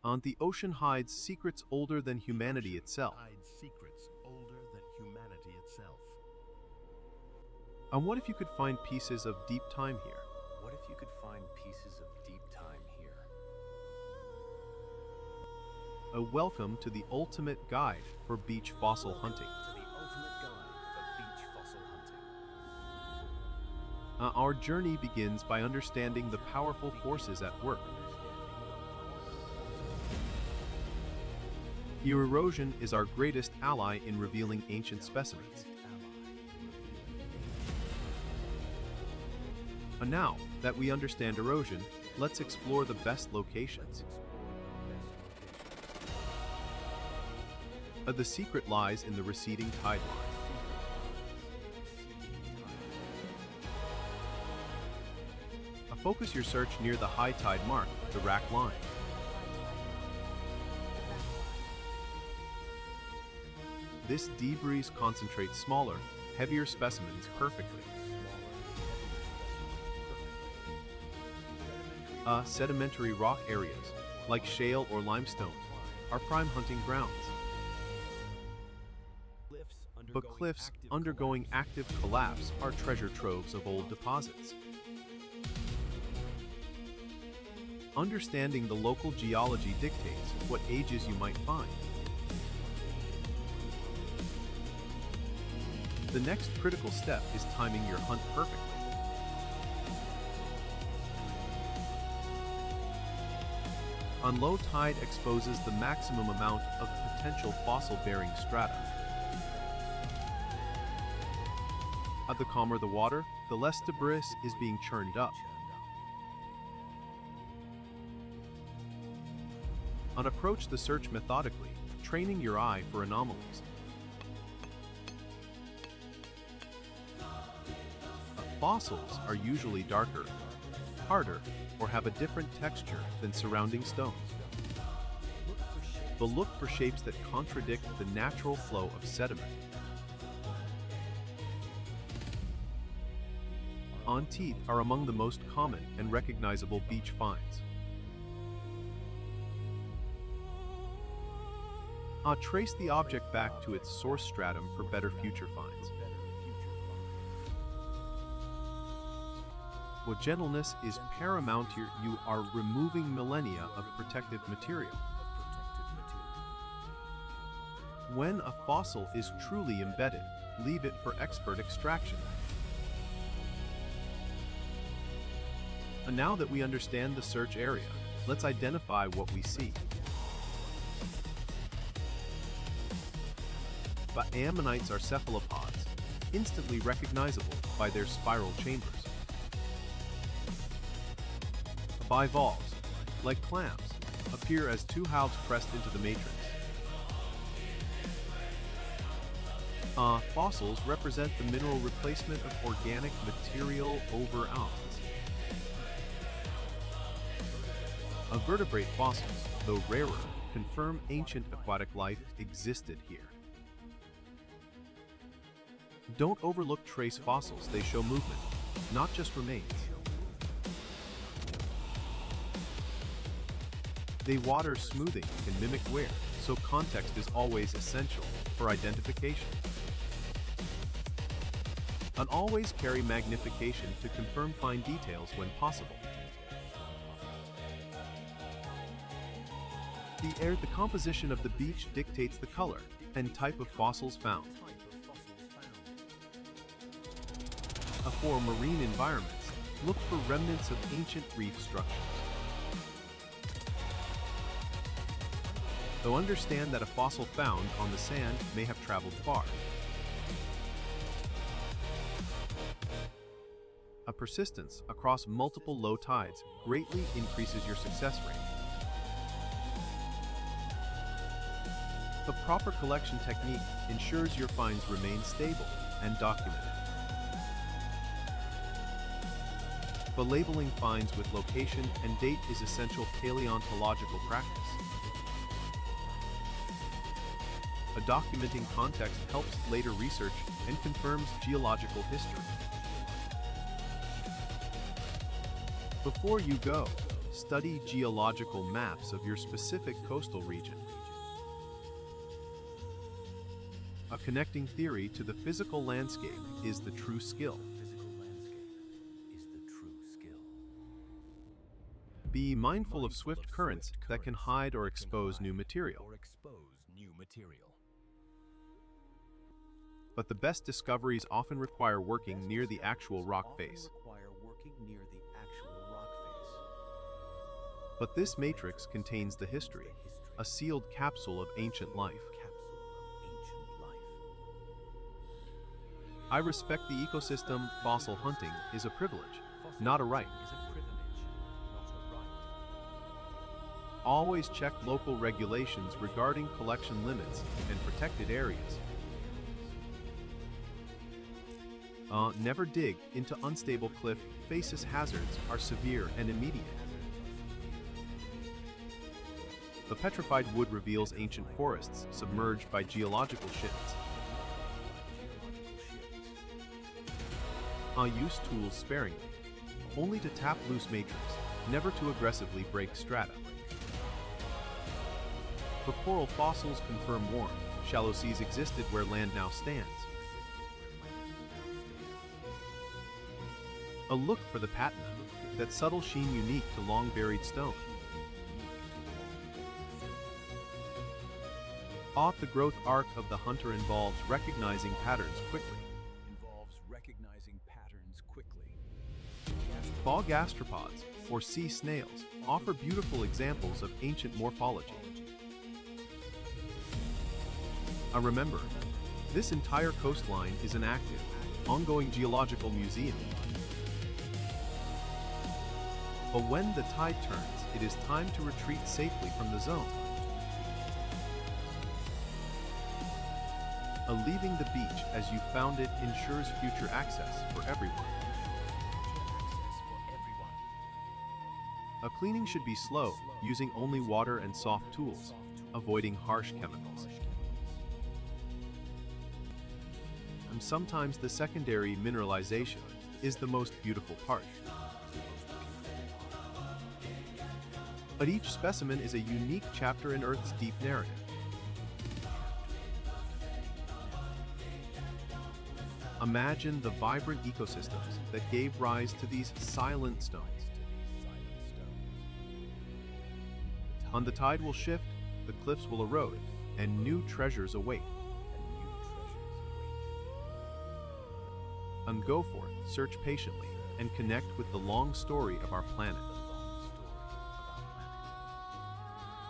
The ocean hides secrets older than humanity itself. Hides secrets older than humanity itself. What if you could find pieces of deep time here? What if you could find pieces of deep time here? Welcome to the ultimate guide for beach fossil hunting. To the ultimate guide for beach fossil hunting. Our journey begins by understanding the powerful forces at work. Erosion is our greatest ally in revealing ancient specimens. Now that we understand erosion, let's explore the best locations. The secret lies in the receding tide line. Focus your search near the high tide mark, the rack line. This debris concentrates smaller, heavier specimens perfectly. Sedimentary rock areas, like shale or limestone, are prime hunting grounds. But cliffs undergoing active collapse are treasure troves of old deposits. Understanding the local geology dictates what ages you might find. The next critical step is timing your hunt perfectly. Low tide exposes the maximum amount of potential fossil-bearing strata. The calmer the water, the less debris is being churned up. Approach the search methodically, training your eye for anomalies. Fossils are usually darker, harder, or have a different texture than surrounding stones. But look for shapes that contradict the natural flow of sediment. Teeth are among the most common and recognizable beach finds. Trace the object back to its source stratum for better future finds. Gentleness is paramount here. You are removing millennia of protective material. When a fossil is truly embedded, leave it for expert extraction. And now that we understand the search area, let's identify what we see. Ammonites are cephalopods, instantly recognizable by their spiral chambers. Bivalves, like clams, appear as two halves pressed into the matrix. Fossils represent the mineral replacement of organic material over ounces. Vertebrate fossils, though rarer, confirm ancient aquatic life existed here. Don't overlook trace fossils, they show movement, not just remains. They water smoothing can mimic wear, so context is always essential for identification. And always carry magnification to confirm fine details when possible. The composition of the beach dictates the color and type of fossils found. For marine environments, look for remnants of ancient reef structures. Though understand that a fossil found on the sand may have traveled far. A persistence across multiple low tides greatly increases your success rate. The proper collection technique ensures your finds remain stable and documented. But labeling finds with location and date is essential paleontological practice. Documenting context helps later research and confirms geological history. Before you go, study geological maps of your specific coastal region. A connecting theory to the physical landscape is the true skill. Be mindful of swift currents that can hide or expose new material. But the best discoveries often require working near the actual rock face. But this matrix contains the history, a sealed capsule of ancient life. I respect the ecosystem. Fossil hunting is a privilege, not a right. Always check local regulations regarding collection limits and protected areas. Never dig into unstable cliff faces. Hazards are severe and immediate. The petrified wood reveals ancient forests submerged by geological shifts. Use tools sparingly, only to tap loose matrix, never to aggressively break strata. The coral fossils confirm warmth. Shallow seas existed where land now stands. A look for the patina, that subtle sheen unique to long-buried stone. The growth arc of the hunter involves recognizing patterns quickly. Bog gastropods, or sea snails, offer beautiful examples of ancient morphology. Remember, this entire coastline is an active, ongoing geological museum. But when the tide turns, it is time to retreat safely from the zone. Leaving the beach as you found it ensures future access for everyone. Cleaning should be slow, using only water and soft tools, avoiding harsh chemicals. And sometimes the secondary mineralization is the most beautiful part. But each specimen is a unique chapter in Earth's deep narrative. Imagine the vibrant ecosystems that gave rise to these silent stones. The tide will shift, the cliffs will erode, and new treasures await. Go forth, search patiently, and connect with the long story of our planet.